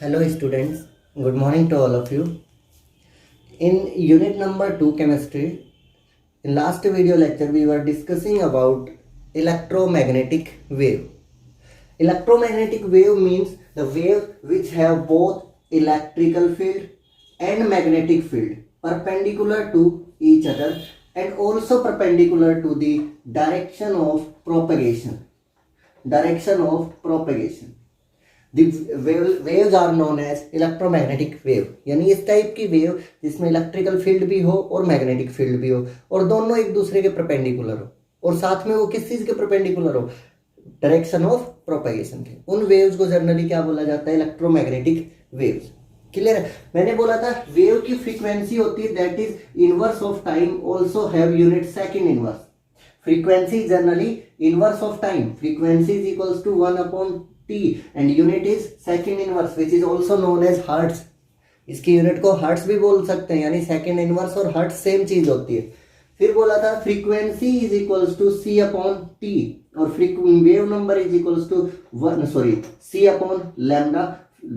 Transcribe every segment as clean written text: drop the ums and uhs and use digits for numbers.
Hello students, good morning to all of you. In unit number 2 chemistry, in last video lecture we were discussing about electromagnetic wave. Electromagnetic wave means the wave which have both electrical field and magnetic field perpendicular to each other and also perpendicular to the direction of propagation. The waves are known as electromagnetic wave, यानी इस type की wave जिसमें electrical field भी हो और magnetic field भी हो और दोनों एक दूसरे के परपेंडिकुलर हो और साथ में वो किस चीज के परपेंडिकुलर हो, डायरेक्शन ऑफ प्रोपेगेशन के। उन वेव्स को जनरली क्या बोला जाता है? Electromagnetic waves. क्लियर है? मैंने बोला था वेव की फ्रीक्वेंसी होती है that is inverse of time, also have unit second inverse. Frequency generally inverse of time, frequency is equals to 1 t and unit is second inverse which is also known as hertz। इसकी unit को hertz भी बोल सकते हैं, यानी second inverse और hertz same चीज होती है। फिर बोला था frequency is equals to c upon t और wave number is equals to c upon lambda.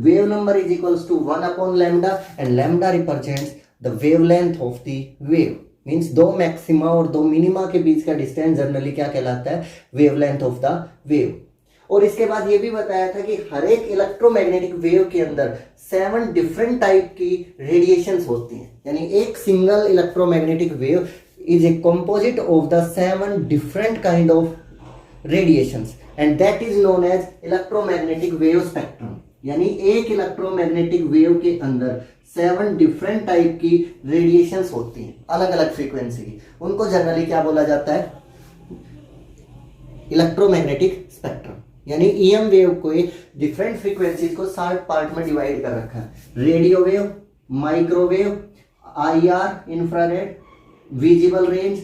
Wave number is equals to 1 upon lambda and lambda represents the wavelength of the wave. Means दो maxima और दो minima के बीच का distance generally क्या कहलाता है? Wavelength of the wave. और इसके बाद ये भी बताया था कि हर एक इलेक्ट्रोमैग्नेटिक वेव के अंदर 7 डिफरेंट टाइप की रेडिएशंस होती हैं, यानी एक single electromagnetic wave is a composite of the 7 different kind of radiations and that is known as electromagnetic wave spectrum. यानी एक इलेक्ट्रोमैग्नेटिक वेव के अंदर 7 डिफरेंट टाइप की रेडिएशंस होती हैं, अलग अलग फ्रीक्वेंसी की। उनको जनरली क्या बोला जाता है? Electromagnetic spectrum. यानी ईएम वेव को डिफरेंट फ्रीक्वेंसीज को 7 पार्ट में डिवाइड कर रखा है। Radio wave, microwave, IR infrared, visible range,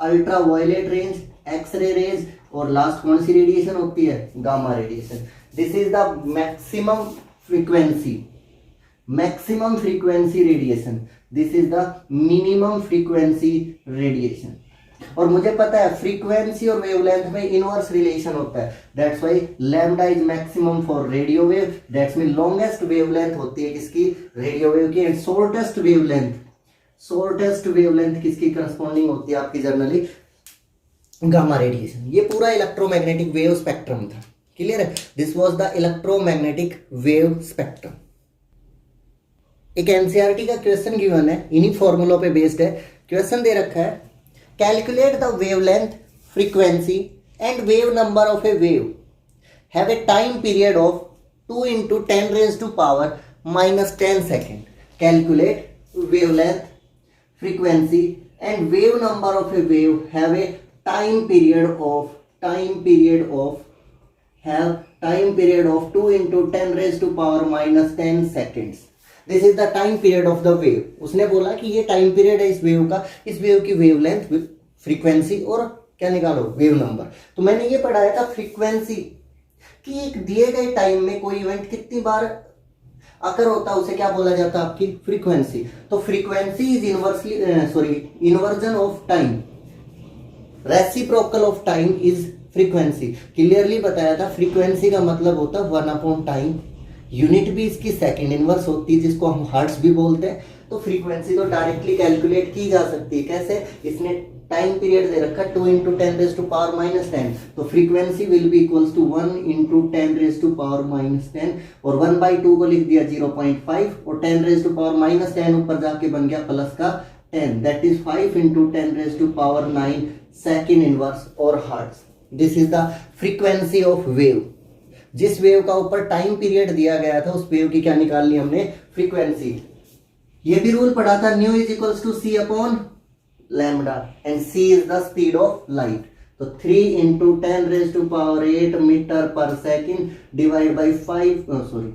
ultra violet range, X ray rays और लास्ट कौन सी रेडिएशन होती है? Gamma radiation. This is the maximum frequency radiation. This is the minimum frequency radiation. और मुझे पता है फ्रीक्वेंसी और वेवलेंथ में इनवर्स रिलेशन होता है, that's why lambda is maximum for radio wave. That's mean longest wavelength होती है किसकी? रेडियो वेव की। एंड शॉर्टेस्ट वेवलेंथ किसकी करस्पॉन्डिंग होती है आपकी? Generally gamma radiation. ये पूरा इलेक्ट्रोमैग्नेटिक वेव स्पेक्ट्रम था। क्लियर है? This was the electromagnetic wave spectrum. एक एनसीईआरटी का क्वेश्चन गिवन है, इन्हीं फॉर्मूलों पे बेस्ड है। क्वेश्चन दे रखा है calculate the wavelength, frequency and wave number of a wave have a time period of 2 into 10 raised to power minus 10 second. Calculate wavelength, frequency and wave number of a wave have a time period of 2 into 10 raised to power minus 10 seconds. This is the time period of the wave. उसने बोला कि ये time period है इस wave का, इस wave की wavelength, frequency और क्या निकालो? Wave number. तो मैंने ये पढ़ाया था फ्रीक्वेंसी कि एक दिए गए टाइम में कोई इवेंट कितनी बार अकर होता है उसे क्या बोला जाता है? आपकी फ्रीक्वेंसी। तो frequency is inversion of time, reciprocal of time is frequency. Clearly बताया था फ्रीक्वेंसी का मतलब होता है 1 अपॉन टाइम। यूनिट भी इसकी सेकंड इनवर्स होती है जिसको हम हर्ट्ज भी बोलते हैं। तो फ्रीक्वेंसी तो डायरेक्टली कैलकुलेट की जा सकती है। कैसे? इसने टाइम पीरियड दे रखा 2 into 10 raised to power minus 10, तो frequency will be equals to 1 into 10 raised to power minus 10 और 1/2 को लिख दिया 0.5 और 10 raised to power minus 10 ऊपर जाके बन गया प्लस का 10, that is 5 into 10 raised to power 9 second inverse और hertz. This is the frequency of wave. जिस वेव का ऊपर टाइम पीरियड दिया गया था उस वेव की क्या निकाल ली हमने? फ्रीक्वेंसी। ये भी रूल पढ़ा था, nu is equals to C upon lambda and c is the speed of light. तो 3 into 10 raised to power 8 metre per second divide by 5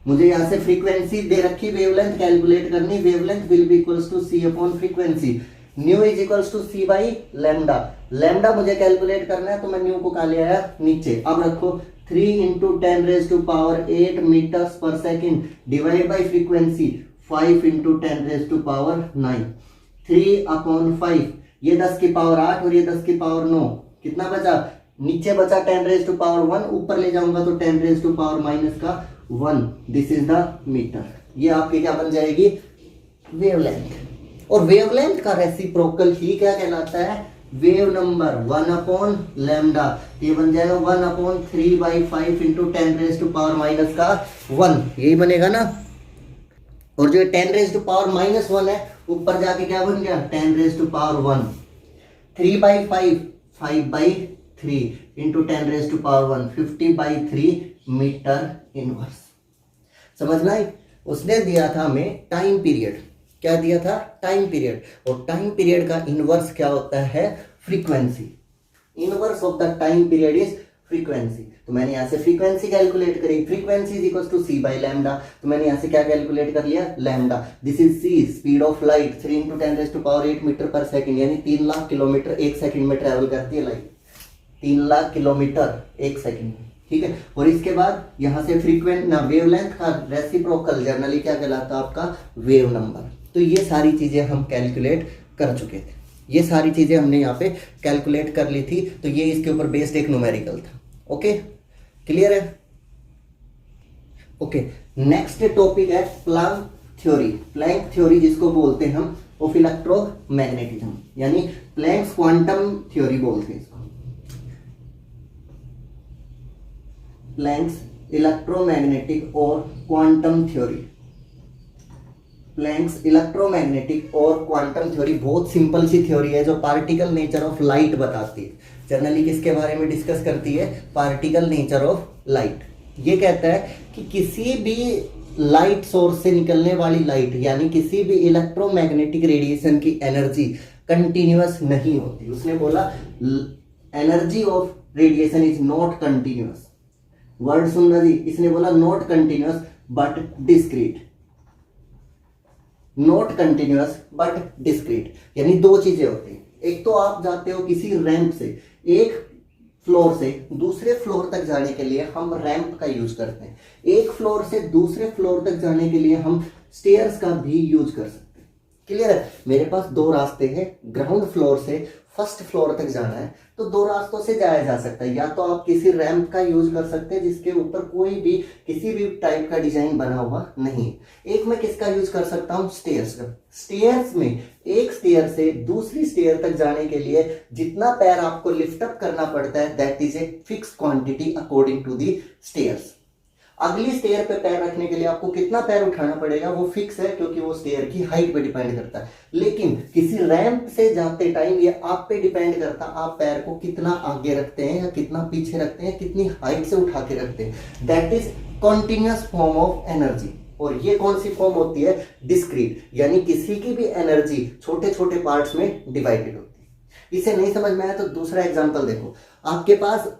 मुझे यहां से फ्रीक्वेंसी दे रखी, वेवलेंथ कैलकुलेट करनी। Wavelength will be equals to C upon frequency. Nu is equals to c by lambda. Lambda मुझे calculate करना है तो मैं न्यू को कहा ले आया नीचे। अब रखो 3 into 10 raised to power 8 meters per second divided by frequency 5 into 10 raised to power 9, 3 upon 5। ये 10 की पावर 8 और ये 10 की पावर 9, कितना बचा? नीचे बचा 10 raised to power 1, ऊपर ले जाऊंगा तो 10 raised to power माइनस का 1, दिस इज द मीटर। ये आपकी क्या बन जाएगी, वेवलेंथ। और वेवलेंथ का रेसिप्रोकल ही क्या कहलाता है, वेव नंबर 1 लैम्डा। ये बन जाएगा 1/3/5 इंटू 10⁻⁻1, यही बनेगा ना। और जो 10⁻⁻1 है ऊपर जाके क्या बन गया 10⁻1, 3/5 5/3 इंटू 10⁻1 50/3 मीटर इनवर्स। समझना है। उसने दिया था हमें टाइम पीरियड, क्या दिया था, टाइम पीरियड। और टाइम पीरियड का इनवर्स क्या होता है, frequency. Inverse of the time period is frequency. तो मैंने यहां से फ्रीक्वेंसी कैलकुलेट करी, frequency is equal to c by lambda. तो मैंने यहां से क्या कैलकुलेट कर लिया, lambda. This is c, speed of light 3 into 10⁻8 metre per second, यानी 3 लाख किलोमीटर एक सेकंड में ट्रेवल करती है लाइट, 3 लाख किलोमीटर एक सेकंड में, ठीक है। और इसके बाद यहां से फ्रीक्वेंट ना वेवलेंथ का रेसिप्रोकल जनरली क्या कहलाता है आपका, वेव नंबर। तो ये सारी चीजें हम कैलकुलेट कर चुके थे, ये सारी चीजें हमने यहाँ पे कैलकुलेट कर ली थी। तो ये इसके ऊपर बेस्ड एक न्यूमेरिकल था। ओके, क्लियर है। ओके, नेक्स्ट टॉपिक है प्लैंक थ्योरी। प्लैंक थ्योरी जिसको बोलते हैं हम ऑफ इलेक्ट्रोमैग्नेटिज्म, यानी प्लैंक्स क्वांटम थ्योरी बोलते हैं इसको। प्लैंक्स इलेक्ट्रोमैग्नेटिक और क्वांटम थ्योरी। प्लैंक्स इलेक्ट्रोमैग्नेटिक और क्वांटम थ्योरी बहुत सिंपल सी थ्योरी है जो पार्टिकल नेचर ऑफ लाइट बताती है। जनरली किसके बारे में डिस्कस करती है, पार्टिकल नेचर ऑफ लाइट। ये कहता है कि किसी भी लाइट सोर्स से निकलने वाली लाइट, यानी किसी भी इलेक्ट्रोमैग्नेटिक रेडिएशन की एनर्जी कंटिन्यूअस नहीं होती। उसने बोला energy of radiation is not continuous. Word सुनना जी, इसने बोला not continuous but discrete. Not continuous but discrete, यानी दो चीजें होती हैं। एक तो आप जाते हो किसी रैंप से, एक फ्लोर से दूसरे फ्लोर तक जाने के लिए हम रैंप का यूज करते हैं। एक फ्लोर से दूसरे फ्लोर तक जाने के लिए हम स्टेयर्स का भी यूज कर सकते हैं। क्लियर है। मेरे पास दो रास्ते हैं, ग्राउंड फ्लोर से फर्स्ट फ्लोर तक जाना है तो दो रास्तों से जाया जा सकता है। या तो आप किसी रैंप का यूज कर सकते हैं जिसके ऊपर कोई भी किसी भी टाइप का डिजाइन बना हुआ नहीं। एक मैं किसका यूज कर सकता हूं, स्टेयर्स का। स्टेयर्स में एक स्टेयर से दूसरी स्टेयर तक जाने के लिए जितना पैर आपको लिफ्ट अप करना पड़ता है that is a fix quantity according to the stairs. अगली स्टेयर पे पैर रखने के लिए आपको कितना पैर उठाना पड़ेगा वो फिक्स है, क्योंकि वो स्टेयर की हाइट पे डिपेंड करता है। लेकिन किसी रैंप से जाते टाइम ये आप पे डिपेंड करता है, आप पैर को कितना आगे रखते हैं या कितना पीछे रखते हैं, कितनी हाइट से उठा के रखते हैं। That is continuous form of energy. और ये कौन सी फॉर्म होती है, डिस्क्रीट, यानी किसी की भी एनर्जी छोटे छोटे पार्ट्स में डिवाइडेड होती है। इसे नहीं समझ में आया तो दूसरा एग्जाम्पल देखो। आपके पास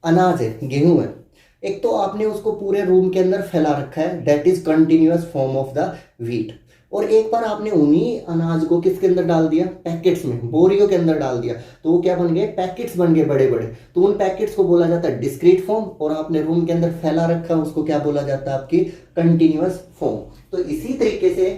अनाज है, गेहूं है, एक तो आपने उसको पूरे रूम के अंदर फैला रखा है, that is continuous form of the wheat. और एक बार आपने उन्हीं अनाज को किसके अंदर डाल दिया, पैकेट्स में, बोरियों के अंदर डाल दिया, तो वो क्या बन गए, पैकेट्स बन गए बड़े बड़े। तो उन पैकेट्स को बोला जाता है डिस्क्रीट फॉर्म, और आपने रूम के अंदर फैला रखा उसको क्या बोला जाता है, आपकी कंटिन्यूअस फॉर्म। तो इसी तरीके से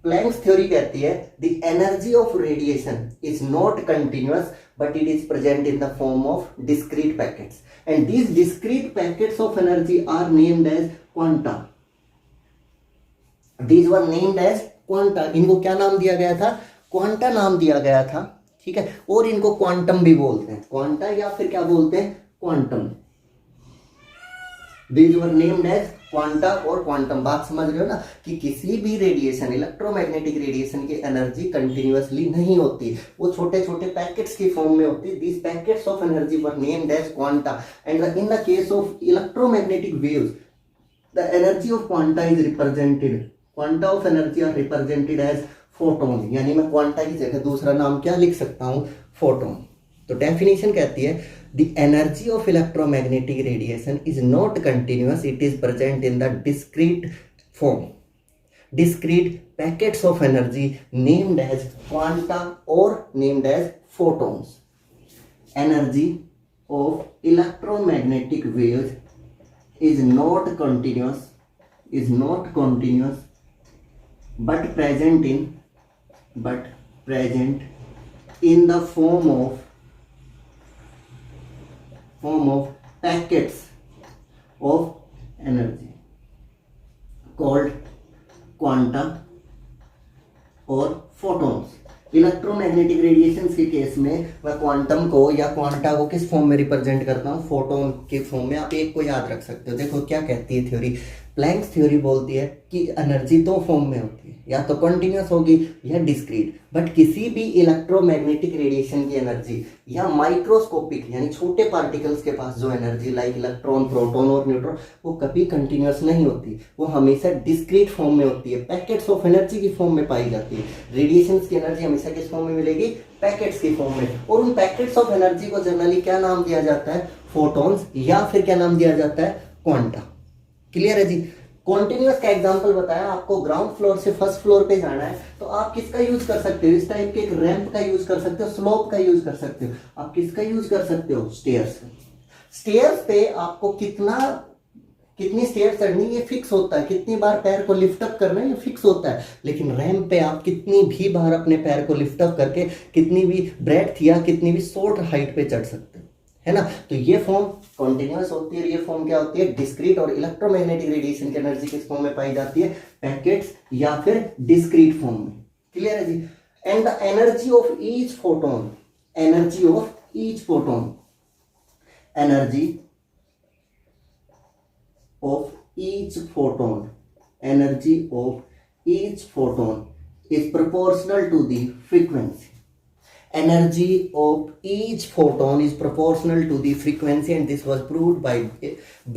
प्लैंक्स थ्योरी कहती है the energy of radiation is not continuous but it is present in the form of discrete packets, and these discrete packets of energy are named as quanta. These were named as quanta. इनको क्या नाम दिया गया था, quanta नाम दिया गया था, ठीक है। और इनको क्वांटम भी बोलते हैं, क्वांटा या फिर क्या बोलते हैं, quantum. These were named as quanta और क्वांटम। बात समझ रहे हो ना, कि किसी भी रेडिएशन, इलेक्ट्रोमैग्नेटिक रेडिएशन की एनर्जी कंटिन्यूअसली नहीं होती, वो छोटे छोटे पैकेट्स की फॉर्म में होती। These packets of energy were named as quanta, and in the case of electromagnetic waves the energy of quanta is represented, quanta of energy are represented as photon, यानी मैं क्वांटा की जगह दूसरा नाम क्या लिख सकता हूं, फोटोन। तो डेफिनेशन कहती है the energy of electromagnetic radiation is not continuous, it is present in the discrete form, discrete packets of energy named as quanta or named as photons. Energy of electromagnetic waves is not continuous, but present in the form of packets of energy. Called quanta और photons. Electromagnetic radiation के case में मैं quantum को या quanta को किस form में represent करता हूँ, फोटोन के फॉर्म में। आप एक को याद रख सकते हो। देखो क्या कहती है थ्योरी, प्लैंक्स थ्योरी बोलती है कि एनर्जी दो फॉर्म में होती है, या तो कंटिन्यूस होगी या डिस्क्रीट। बट किसी भी इलेक्ट्रोमैग्नेटिक रेडिएशन की एनर्जी या माइक्रोस्कोपिक यानी छोटे पार्टिकल्स के पास जो एनर्जी लाइक इलेक्ट्रॉन, प्रोटॉन और न्यूट्रॉन, वो कभी कंटिन्यूस नहीं होती, वो हमेशा डिस्क्रीट फॉर्म में होती है, पैकेट्स ऑफ एनर्जी की फॉर्म में पाई जाती है। रेडिएशन की एनर्जी हमेशा किस फॉर्म में मिलेगी, पैकेट्स की फॉर्म में। और उन पैकेट्स ऑफ एनर्जी को जनरली क्या नाम दिया जाता है, फोटॉन्स, या फिर क्या नाम दिया जाता है, क्वांटा। क्लियर है जी। कॉन्टिन्यूस का एग्जांपल बताया आपको, ग्राउंड फ्लोर से फर्स्ट फ्लोर पे जाना है तो आप किसका यूज कर सकते हो, इस टाइप के एक रैंप का यूज कर सकते हो, स्लोप का यूज कर सकते हो। आप किसका यूज कर सकते हो, स्टेयर्स। स्टेयर्स पे आपको कितनी स्टेयर्स चढ़नी ये फिक्स होता है, कितनी बार पैर को लिफ्ट अप करना है ये फिक्स होता है। लेकिन रैंप पे आप कितनी भी बार अपने पैर को लिफ्ट अप करके कितनी भी ब्रेड्थ या कितनी भी शॉर्ट हाइट पे चढ़ सकते हो, है ना। तो ये फॉर्म कॉन्टिन्यूस होती है, ये फॉर्म क्या होती है, डिस्क्रीट। और इलेक्ट्रोमैग्नेटिक रेडिएशन की एनर्जी किस फॉर्म में पाई जाती है, पैकेट्स या फिर डिस्क्रीट फॉर्म में। क्लियर है जी। And the energy of each photon, energy of each photon, energy of each photon, energy of each photon is proportional to the frequency. Energy of each photon is proportional to the frequency and this was proved by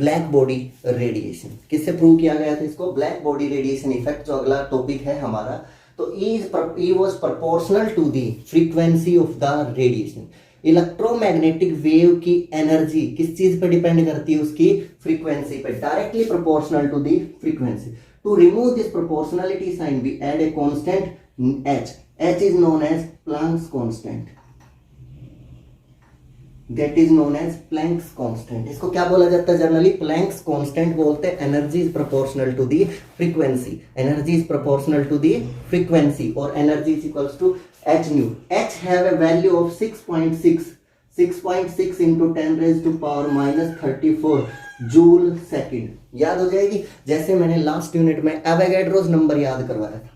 black body radiation. किससे prove किया गया था इसको, black body radiation effect, जो अगला topic है हमारा। तो E was proportional to the frequency of the radiation. Electromagnetic wave की एनर्जी किस चीज पे डिपेंड करती है, उसकी फ्रीक्वेंसी पे, directly proportional to the frequency. To remove this proportionality sign we add a constant h. h is known as Planck's constant, that is known as Planck's constant. इसको क्या बोला जाता है जनरली, प्लैंक्स कांस्टेंट बोलते हैं। Energy is proportional to the frequency, energy is proportional to the frequency, और energy is equals to h nu. h have a value of 6.6 into 10 raised to power minus 34 joule second. याद हो जाएगी, जैसे मैंने last unit में Avogadro's number याद करवाया था।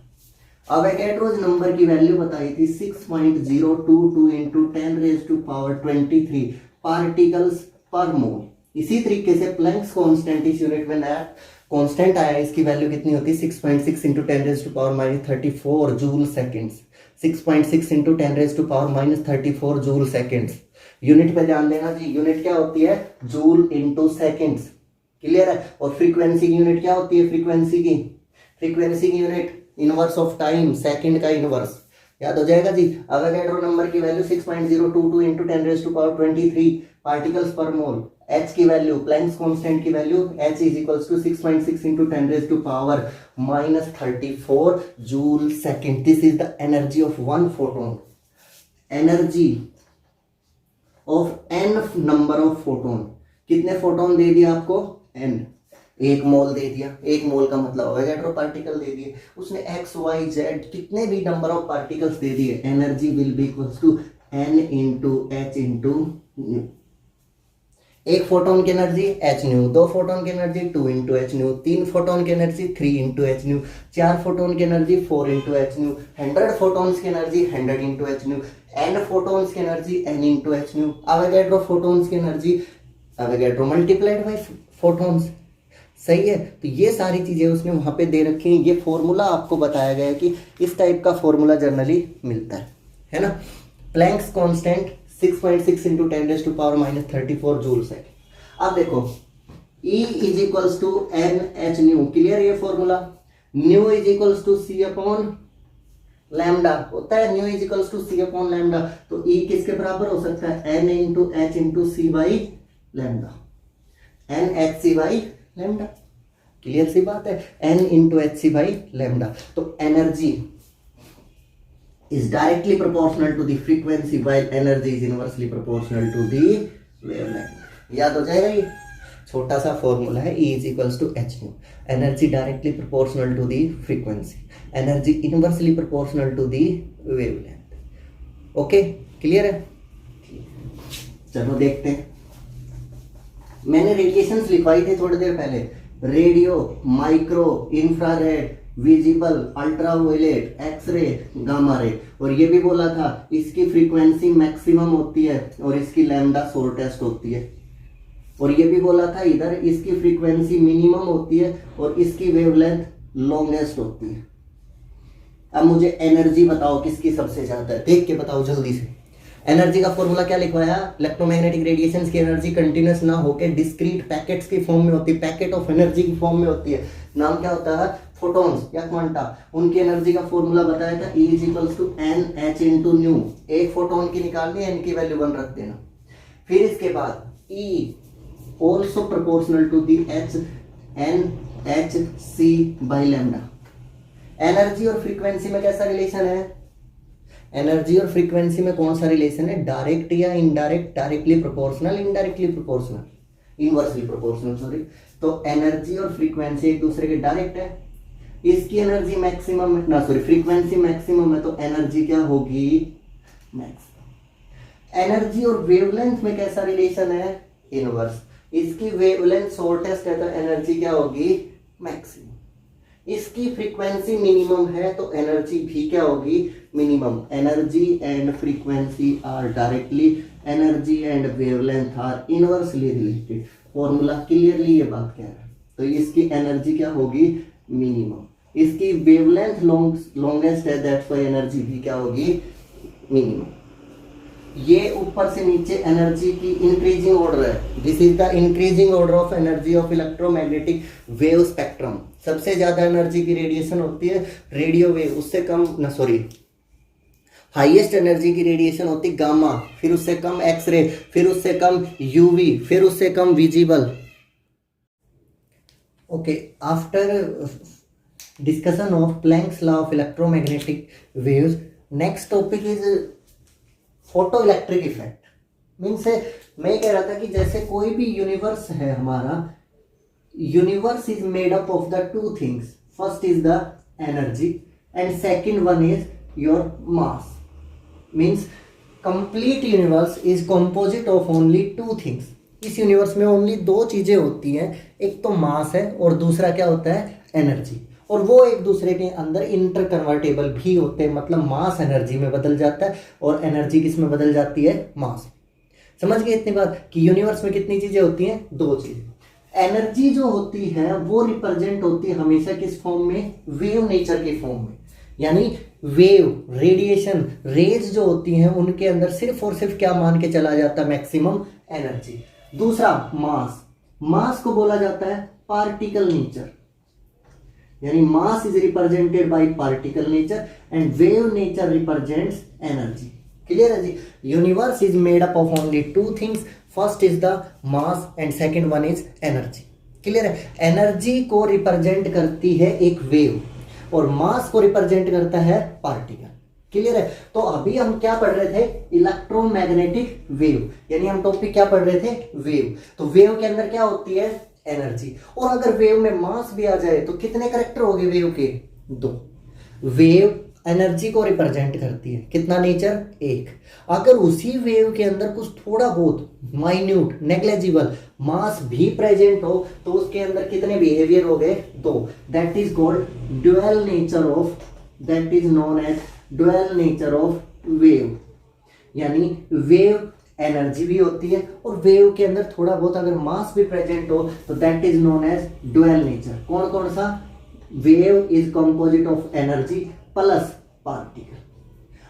एवोगैड्रोस नंबर की वैल्यू बताई थी 6.022 into 10 raised to power 23 particles per मोल। इसी तरीके से प्लैंक्स कांस्टेंट इस यूनिट में नया कांस्टेंट आया, इसकी वैल्यू कितनी होती है, 6.6 into 10 raised to power minus 34 joule seconds. 6.6 into 10 raised to power minus 34 joule seconds. Unit पे ध्यान देना जी, यूनिट क्या होती है, जूल इनटू सेकंड्स। क्लियर है। और फ्रीक्वेंसी की यूनिट क्या होती है, फ्रीक्वेंसी की unit inverse of time, second का इनवर्स। याद हो जाएगा जी। एवोगैड्रो नंबर की value 6.022 into 10 raised to power 23 particles per mole. h की वैल्यू, प्लैंक्स कांस्टेंट की value, h is equals to 6.6 into 10 raised to power minus 34 joule second. This is the energy of one photon. Energy of n number of photon, कितने photon दे दिया आपको, n, एक मोल दे दिया। एक मोल का मतलब एवोगैड्रो पार्टिकल दे दिए, उसने x y z कितने भी नंबर ऑफ पार्टिकल्स दे दिए, energy will be equals to n into h into nu. एक फोटोन की एनर्जी h न्यू, दो फोटोन की एनर्जी 2 into h न्यू, तीन फोटोन की एनर्जी 3 into h न्यू, चार फोटोन की energy 4 into h nu, 100 photons की energy 100 into h nu, n photons की energy n into h nu. Avogadro photons की energy Avogadro multiplied by photons. सही है। तो ये सारी चीजें उसने वहां पे दे रखी हैं। ये फॉर्मूला आपको बताया गया है कि इस टाइप का फॉर्मूला जनरली मिलता है ना। Planck's constant 6.6 into 10 raised to power minus 34 joule second. अब देखो E is equals to N H nu. Clear ये formula, nu is equals to C upon lambda होता है, nu is equals to C upon lambda. तो E किसके बराबर हो सकता है, N into H into C by lambda, N H C by lambda. Clear सी बात है, N into H C by lambda. तो energy is directly proportional to the frequency while energy is inversely proportional to the wavelength. याद हो जाएगा, ये छोटा सा फॉर्मूला है। E is equals to h nu, energy directly proportional to the frequency, energy inversely proportional to the wavelength. Okay, clear है। चलो देखते हैं, मैंने रेडिएशंस लिखवाई थे थोड़ी देर पहले। Radio, micro, infrared, visible, ultraviolet, x ray, gamma ray. और ये भी बोला था इसकी फ्रीक्वेंसी मैक्सिमम होती है और इसकी लैम्डा शॉर्टेस्ट होती है। और ये भी बोला था इधर इसकी फ्रीक्वेंसी मिनिमम होती है और इसकी वेवलेंथ लॉन्गेस्ट होती है। अब मुझे एनर्जी बताओ किसकी सबसे ज्यादा है, देख के बताओ जल्दी से। एनर्जी का फॉर्मूला क्या लिखवाया? इलेक्ट्रोमैग्नेटिक रेडिएशंस की एनर्जी कंटिन्यूस ना होकर डिस्क्रीट पैकेट्स की फॉर्म में होती है, पैकेट ऑफ एनर्जी की फॉर्म में होती है। नाम क्या होता है? फोटॉन्स या क्वांटा। उनकी एनर्जी का फॉर्मूला बताया था E = NH × न्यू। एक फोटोन की निकालनी है, n की वैल्यू 1 रख देना। फिर इसके बाद E also proportional to the H NhC/λ। Energy और फ्रीक्वेंसी में कैसा रिलेशन है? एनर्जी और फ्रीक्वेंसी में कौन सा रिलेशन है? डायरेक्ट या indirect? Directly proportional, indirectly proportional, inversely proportional sorry. तो एनर्जी और फ्रीक्वेंसी एक दूसरे के डायरेक्ट है। इसकी एनर्जी मैक्सिमम है ना, सॉरी फ्रीक्वेंसी मैक्सिमम है तो एनर्जी क्या होगी? मैक्सिमम। एनर्जी और वेवलेंथ में कैसा रिलेशन है? इनवर्स। इसकी वेवलेंथ शॉर्टेस्ट है तो एनर्जी क्या होगी? मैक्सिमम। इसकी फ्रीक्वेंसी मिनिमम है तो एनर्जी भी क्या होगी? Minimum. Energy and frequency are directly, energy and wavelength are inversely related. Formula clearly ये बात कह रहा है। तो इसकी एनर्जी क्या होगी? मिनिमम। इसकी वेवलेंथ लॉन्गेस्ट है, दैट्स व्हाई एनर्जी भी क्या होगी? मिनिमम। ये ऊपर से नीचे एनर्जी की इंक्रीजिंग ऑर्डर है। This is the increasing order of energy of electromagnetic wave spectrum. सबसे ज्यादा एनर्जी की रेडिएशन होती है रेडियो वेव, उससे कम ना सॉरी हाईएस्ट एनर्जी की रेडिएशन होती है गामा, फिर उससे कम एक्सरे, फिर उससे कम यूवी, फिर उससे कम visible. Okay, after discussion of Planck's law of electromagnetic waves, next topic is photo electric effect. Means मैं कह रहा था कि जैसे कोई भी यूनिवर्स है हमारा, universe is made up of the two things. First is the energy and second one is your mass. Means complete universe is composite of only two things. इस यूनिवर्स में ओनली दो चीजें होती हैं, एक तो मास है और दूसरा क्या होता है? एनर्जी। और वो एक दूसरे के अंदर इंटर कन्वर्टेबल भी होते हैं, मतलब मास एनर्जी में बदल जाता है और एनर्जी किस में बदल जाती है? मास। समझ गए इतनी बात कि यूनिवर्स में कितनी चीजें होती हैं? दो चीजें। एनर्जी जो होती है वो रिप्रेजेंट होती है हमेशा किस फॉर्म में? वेव नेचर के फॉर्म में। यानी वेव, रेडिएशन, रेज जो होती हैं उनके अंदर सिर्फ और सिर्फ क्या मान के चला जाता है? Maximum energy. दूसरा मास, मास को बोला जाता है पार्टिकल नेचर। यानी mass is represented by particle nature and wave nature represents energy. Clear है जी? Universe is made up of only two things, first is the mass and second one is energy. Clear है? Energy को represent करती है एक wave और मास को represent करता है पार्टिकल। क्लियर है? तो अभी हम क्या पढ़ रहे थे? Electromagnetic wave. यानी हम टॉपिक क्या पढ़ रहे थे? वेव। तो वेव के अंदर क्या होती है? एनर्जी। और अगर वेव में मास भी आ जाए तो कितने कैरेक्टर हो गए वेव के? दो। वेव एनर्जी को रिप्रेजेंट करती है, कितना नेचर? एक। अगर उसी वेव के अंदर कुछ थोड़ा बहुत माइन्यूट नेग्लेजिबल मास भी प्रेजेंट हो तो उसके अंदर कितने बिहेवियर हो गए? दो। That is called dual nature of, that is known as dual nature of wave. यानी वेव एनर्जी भी होती है और वेव के अंदर थोड़ा बहुत अगर मास भी प्रेजेंट हो तो that is known as dual nature. कौन कौन सा? Wave is composite of energy plus particle.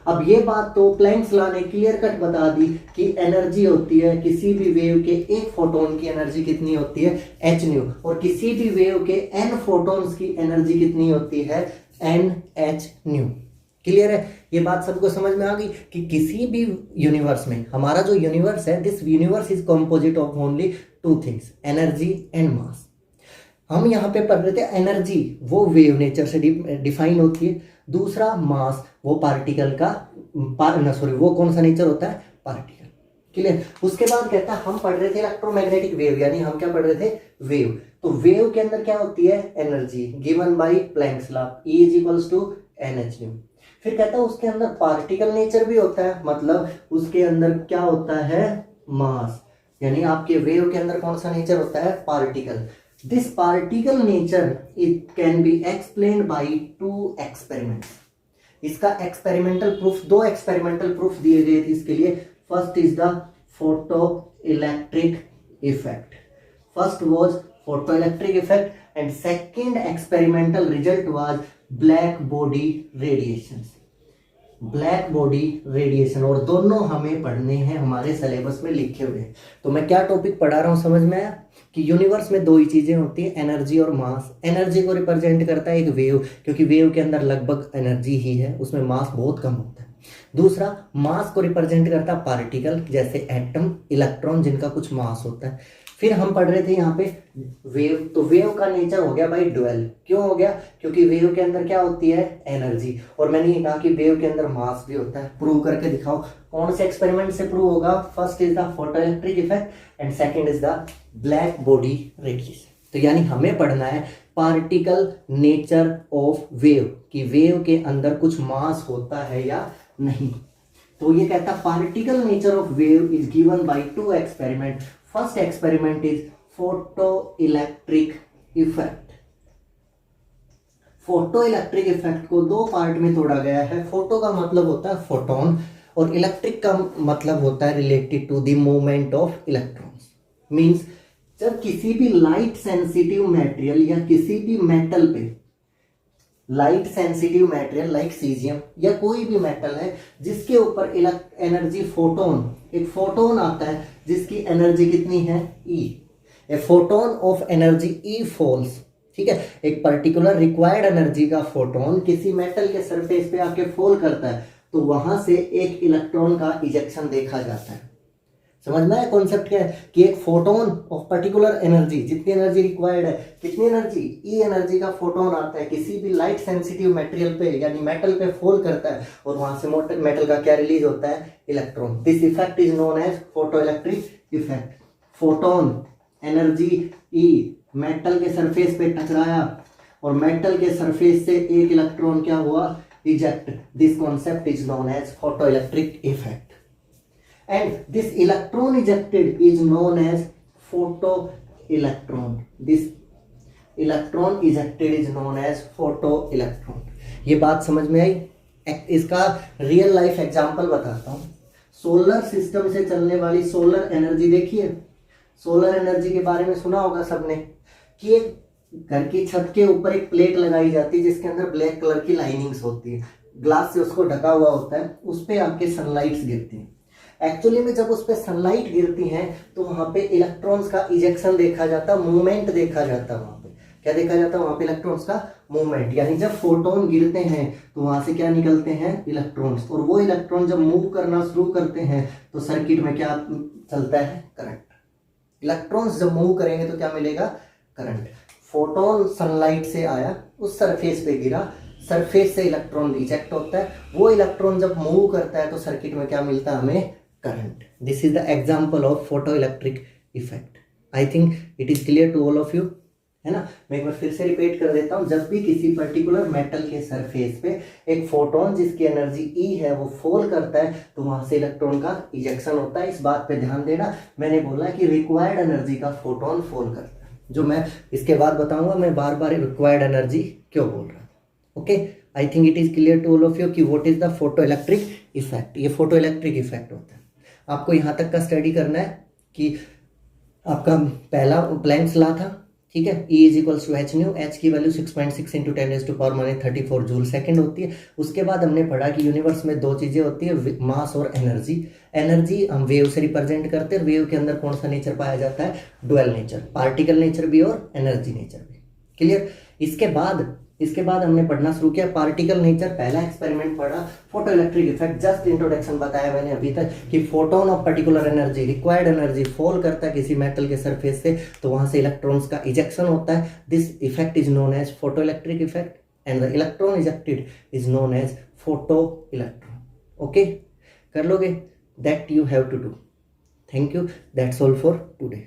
अब ये बात तो प्लैंक्स लॉ ने क्लियर कट बता दी कि एनर्जी होती है किसी भी वेव के एक फोटोन की एनर्जी कितनी होती है? h new. और किसी भी वेव के n फोटोन्स की एनर्जी कितनी होती है? NH new. क्लियर है? ये बात सबको समझ में आ गई कि किसी भी यूनिवर्स में, हमारा जो यूनिवर्स है, this universe is composite of only two things, energy and mass. हम यहाँ पे पढ़ रहे थे एनर्जी वो वेव नेचर से डिफाइन होती है, दूसरा मास वो पार्टिकल का वो कौन सा नेचर होता है? पार्टिकल। क्लियर? उसके बाद कहता है हम पढ़ रहे थे इलेक्ट्रोमैग्नेटिक वेव, यानी हम क्या पढ़ रहे थे? वेव। तो वेव के अंदर क्या होती है? Energy given by planks law, E = NH new. फिर कहता है उसके अंदर पार्टिकल नेचर भी होता है, मतलब उसके अंदर क्या होता है? मास। यानी आपके वेव के अंदर कौन सा नेचर होता है? Particle. This particle nature it can be explained by 2 experiments. इसका एक्सपेरिमेंटल प्रूफ, 2 एक्सपेरिमेंटल प्रूफ दिए गए थे इसके लिए। First is the photo electric effect. First was photo electric effect and second experimental result was black body radiation. Black body radiation, और दोनों हमें पढ़ने हैं, हमारे सिलेबस में लिखे हुए हैं। तो मैं क्या टॉपिक पढ़ा रहा हूं समझ में आया कि यूनिवर्स में 2 ही चीजें होती हैं, एनर्जी और मास। एनर्जी को रिप्रेजेंट करता है एक वेव, क्योंकि वेव के अंदर लगभग एनर्जी ही है, उसमें मास बहुत कम होता है। दूसरा, मास को रिप्रेजेंट करता है पार्टिकल, जैसे एटम, इलेक्ट्रॉन, जिनका कुछ मास होता है। फिर हम पढ़ रहे थे यहाँ पे वेव, तो वेव का नेचर हो गया भाई ड्वेल। क्यों हो गया? क्योंकि वेव के अंदर क्या होती है? एनर्जी। और मैंने ये कहा कि वेव के अंदर मास भी होता है। प्रूव करके दिखाओ। कौन से एक्सपेरिमेंट से प्रूव होगा? First is the photo electric effect and second is the black body radiation. तो यानी हमें पढ़ना है पार्टिकल नेचर ऑफ वेव, कि वेव के अंदर कुछ मास होता है या नहीं। तो ये कहता है particle nature of wave is given by 2 experiment. First experiment is photo electric effect. Photo electric effect को 2 पार्ट में तोड़ा गया है। फोटो का मतलब होता है फोटोन और इलेक्ट्रिक का मतलब होता है related to the movement of electrons. Means जब किसी भी लाइट सेंसिटिव मटेरियल या किसी भी मेटल पे, light sensitive material like caesium या कोई भी मेटल है जिसके ऊपर एनर्जी फोटोन, एक फोटोन आता है जिसकी एनर्जी कितनी है? E। A photon of energy E falls, ठीक है, एक पर्टिकुलर रिक्वायर्ड एनर्जी का फोटोन किसी मेटल के सरफेस पे आके फॉल करता है, तो वहां से एक इलेक्ट्रॉन का इजेक्शन देखा जाता है। समझ में आया कॉन्सेप्ट क्या है? कि एक फोटोन ऑफ पर्टिकुलर एनर्जी, जितनी एनर्जी रिक्वायर्ड है, कितनी एनर्जी? ई एनर्जी का फोटोन आता है, किसी भी लाइट सेंसिटिव मटेरियल पे यानी मेटल पे फॉल करता है और वहां से मेटल का क्या रिलीज होता है? Electron. This effect is known as photo electric effect. Photon energy E metal के सरफेस पे टकराया और मेटल के सरफेस से एक इलेक्ट्रॉन क्या हुआ? Eject. This concept is known as photo electric effect. And this electron ejected is known as photoelectron. This electron ejected is known as photoelectron. ये बात समझ में आई? इसका रियल लाइफ एग्जांपल बताता हूँ। सोलर सिस्टम से चलने वाली सोलर एनर्जी देखिए। सोलर एनर्जी के बारे में सुना होगा सबने कि एक घर की छत के ऊपर एक प्लेट लगाई जाती है जिसके अंदर ब्लैक कलर की लाइनिंग्स होती है, ग्लास से उसको ढका हुआ होता है, उस पे आपके सनलाइट्स गिरती हैं। एक्चुअली में जब उस पर सनलाइट गिरती हैं तो वहां पे इलेक्ट्रॉन्स का इजेक्शन देखा जाता, मूवमेंट देखा जाता। वहां पे क्या देखा जाता? वहां पे इलेक्ट्रॉन्स का मूवमेंट। यानी जब फोटोन गिरते हैं तो वहां से क्या निकलते हैं? इलेक्ट्रॉन्स। और वो इलेक्ट्रॉन जब मूव करना शुरू करते हैं तो सर्किट में क्या चलता है? करंट। इलेक्ट्रॉन्स जब मूव करेंगे तो क्या मिलेगा? करंट। फोटोन सनलाइट से आया, उस सरफेस पे गिरा, सरफेस से इलेक्ट्रॉन इजेक्ट होता है, वो इलेक्ट्रॉन जब मूव करता है तो सर्किट में क्या मिलता है? हमें current. This is the example of photo electric effect. I think it is clear to all of you, है ना? मैं एक बार फिर से रिपीट कर देता हूं। जब भी किसी पर्टिकुलर मेटल के सरफेस पे एक फोटोन जिसकी एनर्जी ई है वो फॉल करता है तो वहां से इलेक्ट्रॉन का इजेक्शन होता है। इस बात पे ध्यान देना, मैंने बोला कि रिक्वायर्ड एनर्जी का फोटोन फॉल करता है, जो मैं इसके बाद बताऊंगा। मैं बार बार रिक्वायर्ड एनर्जी क्यों बोल रहा था। Okay, I think it is clear to all of you कि what is the photo electric effect. ये फोटो इलेक्ट्रिक इफेक्ट होता है। आपको यहाँ तक का स्टडी करना है कि आपका पहला प्लैंक्स लॉ था, ठीक है, E is equals to H nu. H की वैल्यू 6.6 इंटू 10⁻⁻34 जूल सेकेंड होती है। उसके बाद हमने पढ़ा कि यूनिवर्स में 2 चीजें होती है, मास और एनर्जी। एनर्जी हम वेव से रिप्रेजेंट करते हैं। वेव के अंदर कौन सा नेचर पाया जाता है? डुअल नेचर, पार्टिकल नेचर भी और एनर्जी नेचर भी। क्लियर? इसके बाद हमने पढ़ना शुरू किया पार्टिकल नेचर। पहला एक्सपेरिमेंट पढ़ा photo electric effect. Just introduction बताया मैंने अभी तक कि photon of particular energy, required energy fall करता है किसी मेटल के सरफेस से तो वहां से इलेक्ट्रॉन्स का इजेक्शन होता है। This effect is known as photo electric effect and the electron ejected is known as photo electron. Okay, कर लोगे? That you have to do. Thank you, that's all for today.